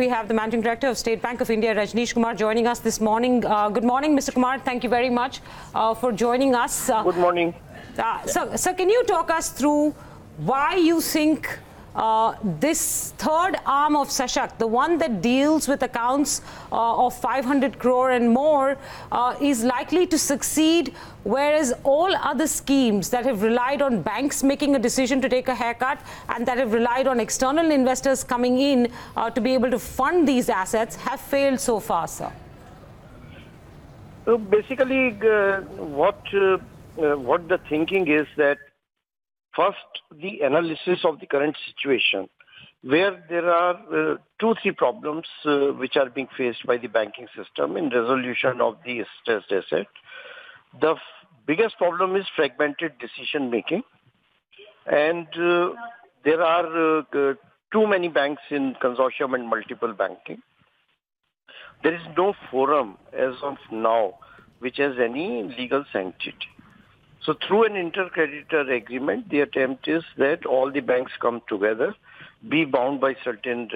we have the Managing Director of State Bank of India, Rajnish Kumar, joining us this morning. Good morning, Mr. Kumar. Thank you very much for joining us. Good morning. So can you talk us through why you think this third arm of Sashakt, the one that deals with accounts of 500 crore and more, is likely to succeed, whereas all other schemes that have relied on banks making a decision to take a haircut and that have relied on external investors coming in to be able to fund these assets have failed so far, sir? So basically, what the thinking is that first, the analysis of the current situation, where there are 2-3 problems which are being faced by the banking system in resolution of the stressed asset. The biggest problem is fragmented decision making, and there are too many banks in consortium and multiple banking. There is no forum as of now which has any legal sanctity. So through an intercreditor agreement, the attempt is that all the banks come together, be bound by certain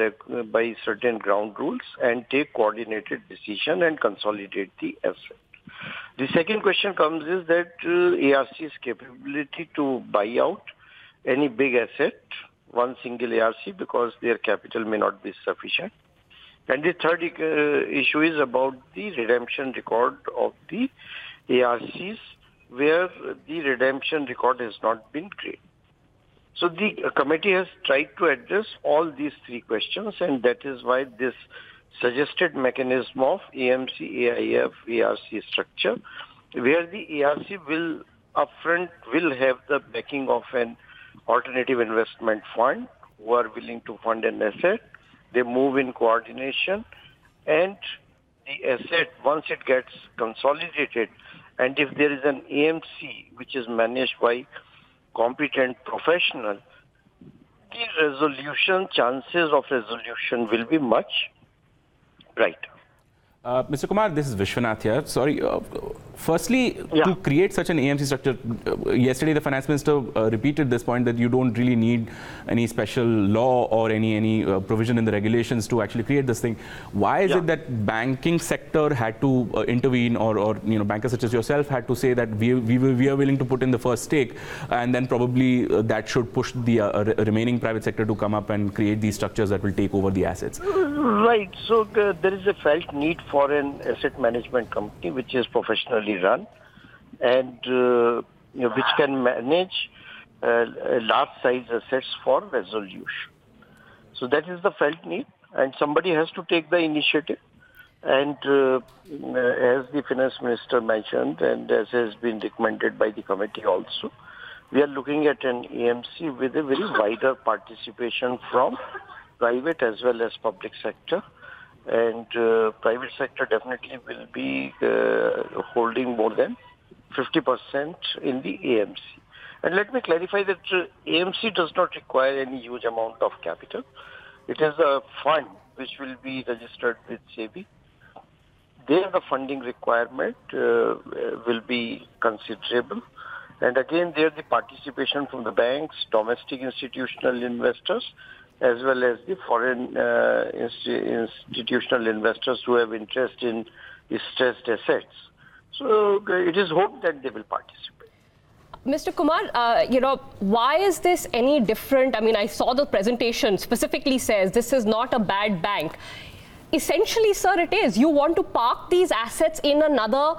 ground rules, and take coordinated decision and consolidate the asset. The second question comes is that ARC's capability to buy out any big asset, one single ARC, because their capital may not be sufficient. And the third issue is about the redemption record of the ARCs, where the redemption record has not been great. So the committee has tried to address all these 3 questions, and that is why this suggested mechanism of AMC, AIF, ARC structure, where the ARC will upfront have the backing of an alternative investment fund who are willing to fund an asset. They move in coordination, and the asset, once it gets consolidated, and if there is an AMC which is managed by competent professional, the chances of resolution will be much brighter. Mr. Kumar, this is Vishwanath here. Sorry. Firstly, to create such an AMC structure, yesterday the finance minister repeated this point that you don't really need any special law or any provision in the regulations to actually create this thing. Why is it that banking sector had to intervene, or bankers such as yourself had to say that we are willing to put in the first stake, and then probably that should push the remaining private sector to come up and create these structures that will take over the assets? Right. So there is a felt need for an asset management company which is professionally run and which can manage large size assets for resolution. So that is the felt need, and somebody has to take the initiative. And as the finance minister mentioned, and as has been recommended by the committee also, we are looking at an AMC with a very wider participation from private as well as public sector. And private sector definitely will be holding more than 50% in the AMC. And let me clarify that AMC does not require any huge amount of capital. It is a fund which will be registered with SEBI. There the funding requirement will be considerable. And again, there the participation from the banks, domestic institutional investors, as well as the foreign institutional investors who have interest in stressed assets. So it is hoped that they will participate. Mr. Kumar, why is this any different? I mean, I saw the presentation specifically says this is not a bad bank. Essentially, sir, it is. You want to park these assets in another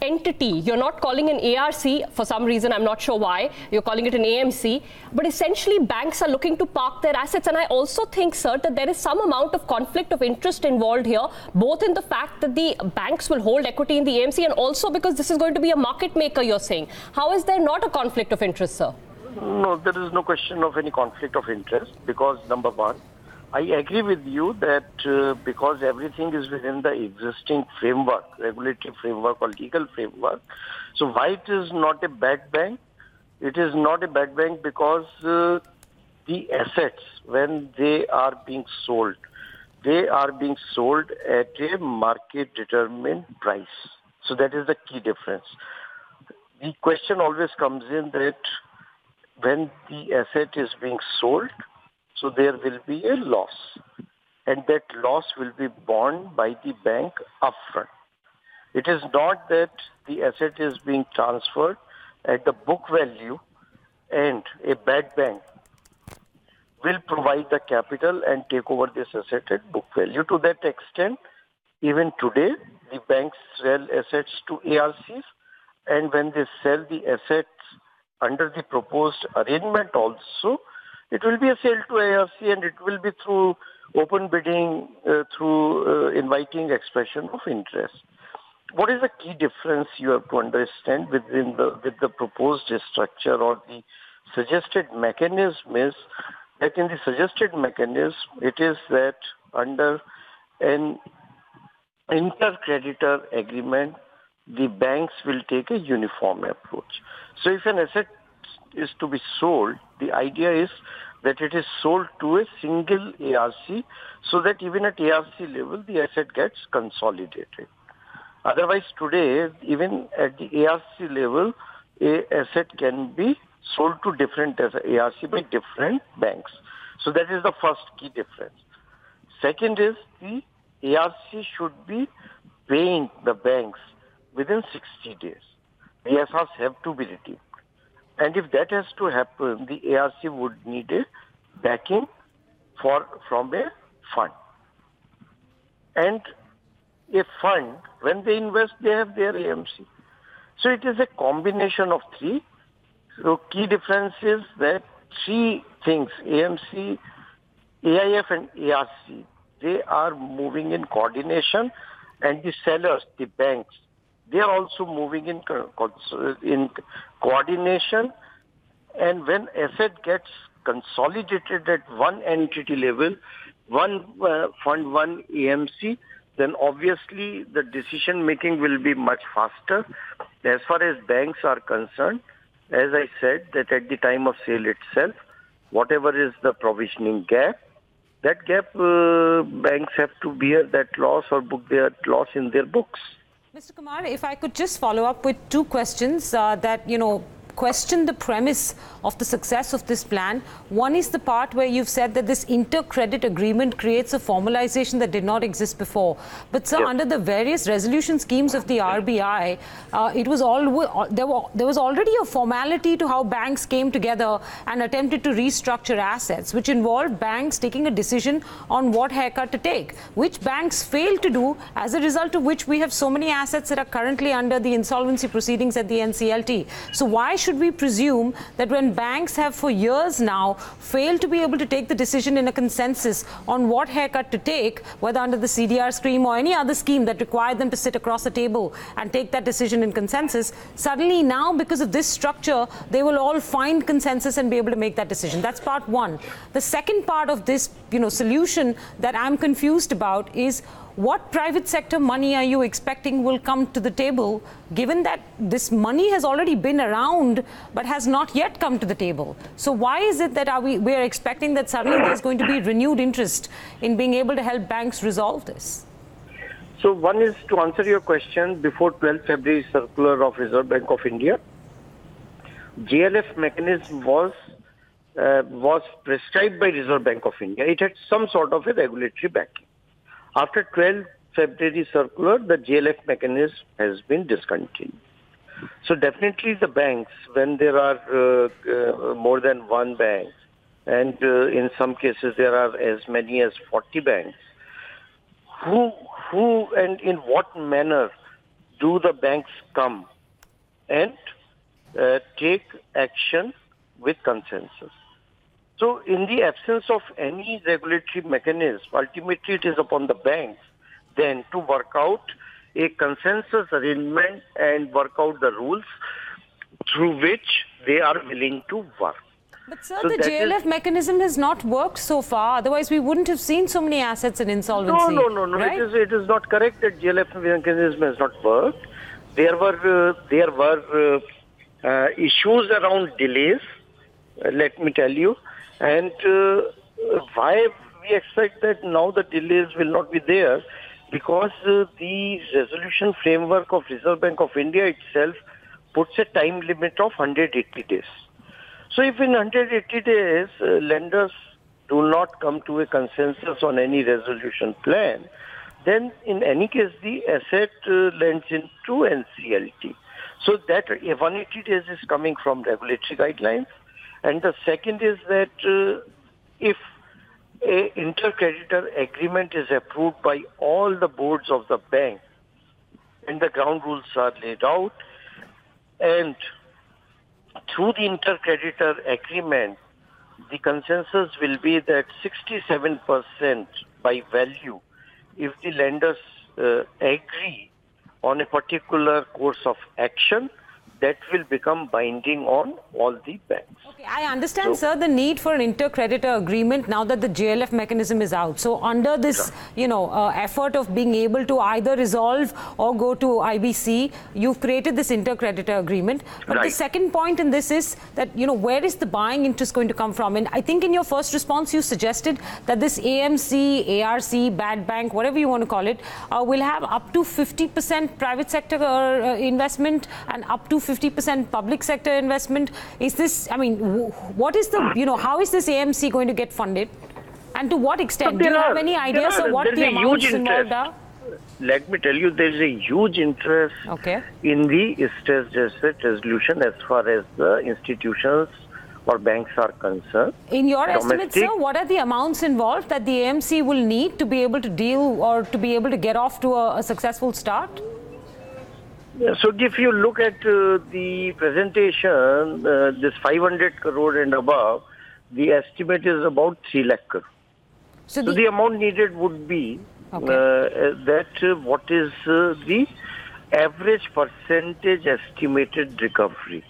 entity. You're not calling an ARC for some reason, I'm not sure why. You're calling it an AMC. But essentially, banks are looking to park their assets. And I also think, sir, that there is some amount of conflict of interest involved here, both in the fact that the banks will hold equity in the AMC and also because this is going to be a market maker, you're saying. How is there not a conflict of interest, sir? No, there is no question of any conflict of interest because, number one, I agree with you that because everything is within the existing framework, regulatory framework or legal framework, so why it is not a bad bank? It is not a bad bank because the assets, when they are being sold at a market-determined price. So that is the key difference. The question always comes in that when the asset is being sold, so there will be a loss. and that loss will be borne by the bank upfront. It is not that the asset is being transferred at the book value and a bad bank will provide the capital and take over this asset at book value. To that extent, even today, the banks sell assets to ARCs, and when they sell the assets under the proposed arrangement also, it will be a sale to ARC, and it will be through open bidding, through inviting expression of interest. What is the key difference you have to understand with the proposed structure or the suggested mechanism is that in the suggested mechanism, it is that under an inter-creditor agreement, the banks will take a uniform approach. So if an asset is to be sold, the idea is that it is sold to a single ARC so that even at ARC level, the asset gets consolidated. Otherwise, today, even at the ARC level, a asset can be sold to different ARC by different banks. So that is the first key difference. Second is the ARC should be paying the banks within 60 days. The SRs have to be redeemed. And if that has to happen, the ARC would need a backing from a fund. And a fund, when they invest, they have their AMC. So it is a combination of three. So key difference is that three things, AMC, AIF and ARC, they are moving in coordination, and the sellers, the banks, they are also moving in coordination. And when asset gets consolidated at one entity level, one fund, one AMC, then obviously the decision making will be much faster. As far as banks are concerned, as I said, that at the time of sale itself, whatever is the provisioning gap, that gap banks have to bear that loss or book their loss in their books. Mr. Kumar, if I could just follow up with two questions that, question the premise of the success of this plan. One is the part where you've said that this inter-credit agreement creates a formalization that did not exist before. But, sir, under the various resolution schemes of the RBI, there was already a formality to how banks came together and attempted to restructure assets, which involved banks taking a decision on what haircut to take, which banks failed to do, as a result of which we have so many assets that are currently under the insolvency proceedings at the NCLT. So why should we presume that when banks have for years now failed to be able to take the decision in a consensus on what haircut to take, whether under the CDR scheme or any other scheme that required them to sit across the table and take that decision in consensus, suddenly now because of this structure, they will all find consensus and be able to make that decision? That's part one. The second part of this, solution that I'm confused about is, what private sector money are you expecting will come to the table, given that this money has already been around but has not yet come to the table? So why is it that we are expecting that suddenly there's going to be renewed interest in being able to help banks resolve this? So one is to answer your question, before 12th February circular of Reserve Bank of India, GLF mechanism was prescribed by Reserve Bank of India. It had some sort of a regulatory backing. After 12th February circular, the GLF mechanism has been discontinued. So definitely the banks, when there are more than one bank, and in some cases there are as many as 40 banks, who and in what manner do the banks come and take action with consensus? So in the absence of any regulatory mechanism, ultimately it is upon the banks then to work out a consensus arrangement and work out the rules through which they are willing to work. But, sir, the JLF mechanism has not worked so far. Otherwise, we wouldn't have seen so many assets in insolvency. No. Right? It is not correct that JLF mechanism has not worked. There were issues around delays, let me tell you. And why we expect that now the delays will not be there? Because the resolution framework of Reserve Bank of India itself puts a time limit of 180 days. So if in 180 days lenders do not come to a consensus on any resolution plan, then in any case the asset lends into NCLT. So that 180 days is coming from regulatory guidelines. And the second is that if a inter-creditor agreement is approved by all the boards of the bank and the ground rules are laid out, and through the inter-creditor agreement, the consensus will be that 67% by value, if the lenders agree on a particular course of action, that will become binding on all the banks. Okay, I understand, sir, the need for an inter-creditor agreement now that the JLF mechanism is out. So under this, effort of being able to either resolve or go to IBC, you've created this inter-creditor agreement. But the second point in this is that, where is the buying interest going to come from? And I think in your first response, you suggested that this AMC, ARC, bad bank, whatever you want to call it, will have up to 50% private sector investment and up to 50% public sector investment. Is this, what is the, how is this AMC going to get funded? And to what extent? Do you have any ideas of what the amounts involved are? Let me tell you, there is a huge interest in the stressed asset resolution as far as the institutions or banks are concerned. In your estimate, sir, what are the amounts involved that the AMC will need to be able to deal or to be able to get off to a successful start? So if you look at the presentation, this 500 crore and above, the estimate is about 3 lakh crore. So the amount needed would be that what is the average percentage estimated recovery.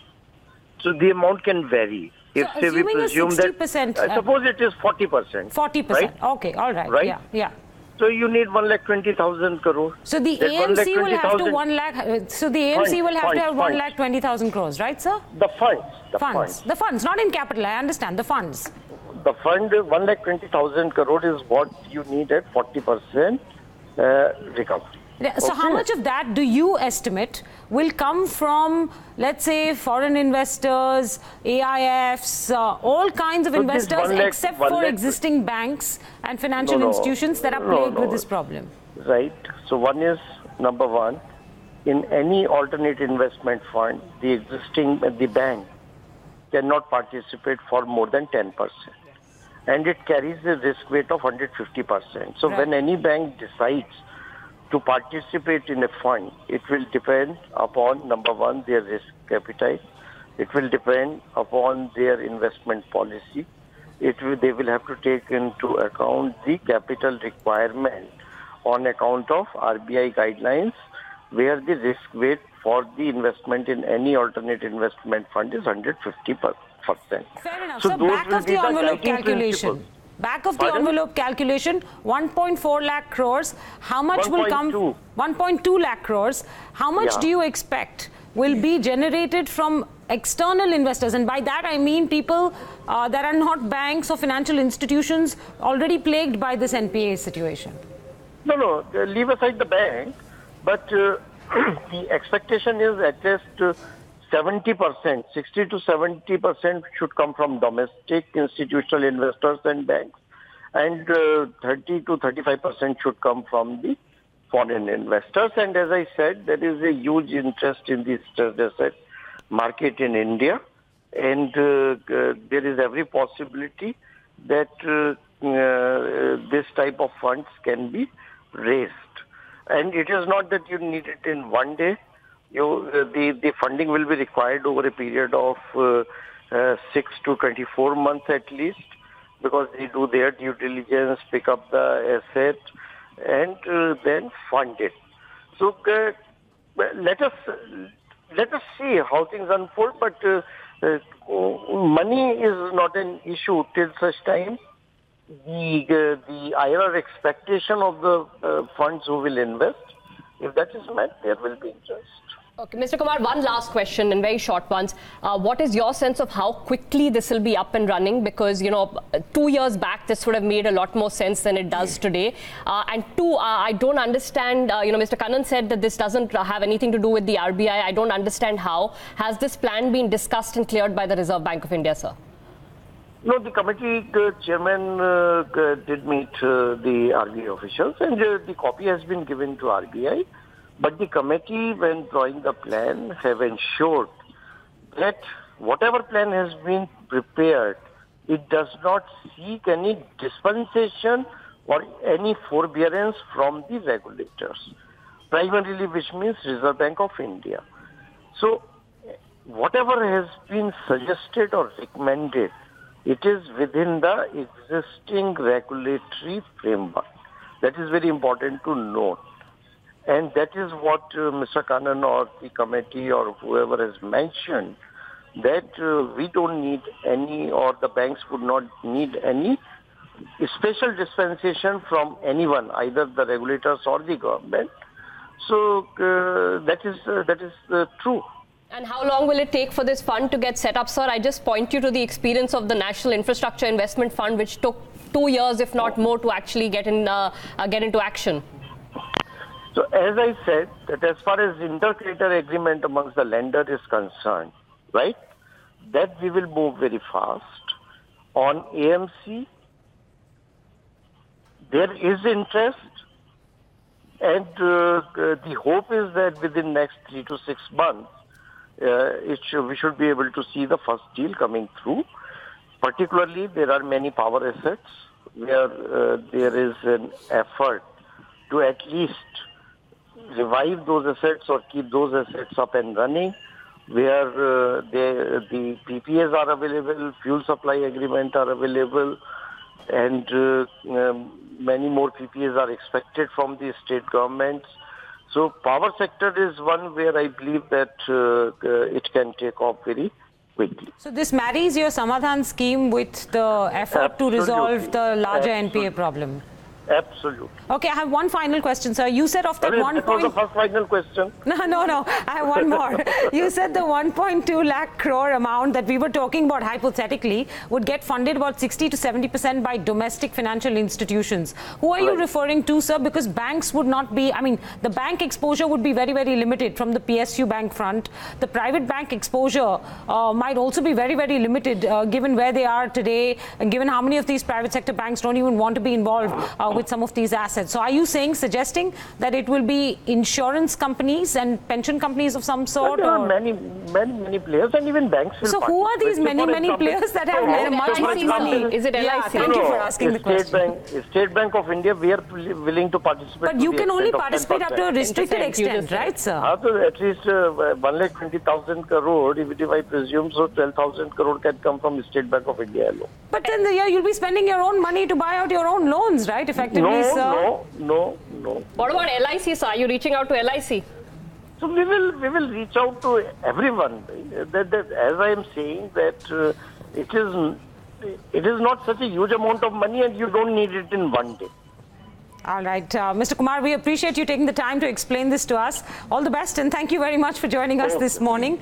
So the amount can vary. If so say we presume 60%, that, suppose it is 40%. 40%, right? Okay, all right. Right? Yeah. So you need 1,20,000 crore. So the AMC will have to 1 lakh. So the AMC will have to have 1,20,000 crores, right, sir? The funds. The funds, not in capital. I understand the funds. The fund 1,20,000 crore is what you need at 40% recovery. So how much of that do you estimate will come from, let's say, foreign investors, AIFs, all kinds of investors, except for existing banks and financial institutions that are plagued with this problem? Right. So number one, in any alternate investment fund, the bank cannot participate for more than 10%. And it carries a risk weight of 150%. So when any bank decides to participate in a fund, it will depend upon, number one, their risk appetite. It will depend upon their investment policy. They will have to take into account the capital requirement on account of RBI guidelines, where the risk weight for the investment in any alternate investment fund is 150%. Fair enough. So back of the envelope calculation. Back of the envelope calculation, 1.4 lakh crores. How much will come? 1.2 lakh crores. How much do you expect will be generated from external investors? And by that I mean people that are not banks or financial institutions already plagued by this NPA situation. No, leave aside the bank, but the expectation is at least 70%, 60 to 70% should come from domestic institutional investors and banks, and 30 to 35% should come from the foreign investors. And as I said, there is a huge interest in the stressed asset market in India, and there is every possibility that this type of funds can be raised. And it is not that you need it in one day. The funding will be required over a period of 6 to 24 months at least, because they do their due diligence, pick up the asset, and then fund it. So let us see how things unfold. But money is not an issue till such time the IRR expectation of the funds who will invest, if that is met, there will be interest. Okay, Mr. Kumar, one last question and very short ones. What is your sense of how quickly this will be up and running? Because, 2 years back, this would have made a lot more sense than it does today. And two, I don't understand, Mr. Kannan said that this doesn't have anything to do with the RBI. I don't understand how. Has this plan been discussed and cleared by the Reserve Bank of India, sir? No, the committee chairman did meet the RBI officials, and the copy has been given to RBI. But the committee, when drawing the plan, have ensured that whatever plan has been prepared, it does not seek any dispensation or any forbearance from the regulators, primarily which means Reserve Bank of India. So whatever has been suggested or recommended, it is within the existing regulatory framework. That is very important to note. And that is what Mr. Kannan or the committee or whoever has mentioned, that we don't need any, or the banks would not need any special dispensation from anyone, either the regulators or the government. So that is true. And how long will it take for this fund to get set up, sir? I just point you to the experience of the National Infrastructure Investment Fund, which took 2 years, if not more, to actually get into action. So as I said, that as far as inter-creditor agreement amongst the lender is concerned, right, that we will move very fast. On AMC, there is interest, and the hope is that within next 3 to 6 months, we should be able to see the first deal coming through. Particularly, there are many power assets where there is an effort to at least revive those assets or keep those assets up and running, where the PPAs are available, fuel supply agreement are available, and many more PPAs are expected from the state governments. So power sector is one where I believe that it can take off very quickly. So this marries your Samadhan scheme with the effort to resolve the larger NPA problem. Absolutely. Okay, I have one final question, sir. You said of that That was the first final question. No. I have one more. You said the 1.2 lakh crore amount that we were talking about hypothetically would get funded about 60 to 70% by domestic financial institutions. Who are you referring to, sir? Because banks would not be, I mean, the bank exposure would be very, very limited from the PSU bank front. The private bank exposure might also be very, very limited given where they are today and given how many of these private sector banks don't even want to be involved with some of these assets. So are you suggesting that it will be insurance companies and pension companies of some sort? There are many players, and even banks will. So who are these many players that have much money? Is it LIC? Yeah, thank you for asking the question. State Bank of India, we are willing to participate. But you can only participate up to a restricted extent, right, sir? At least 1,20,000 crore, even if I presume so, 12,000 crore can come from State Bank of India alone. But then you'll be spending your own money to buy out your own loans, right? Effectively, sir. No. What about LIC, sir? Are you reaching out to LIC? So we will reach out to everyone. That as I am saying, that it is not such a huge amount of money, and you don't need it in one day. All right, Mr. Kumar, we appreciate you taking the time to explain this to us. All the best, and thank you very much for joining us this morning.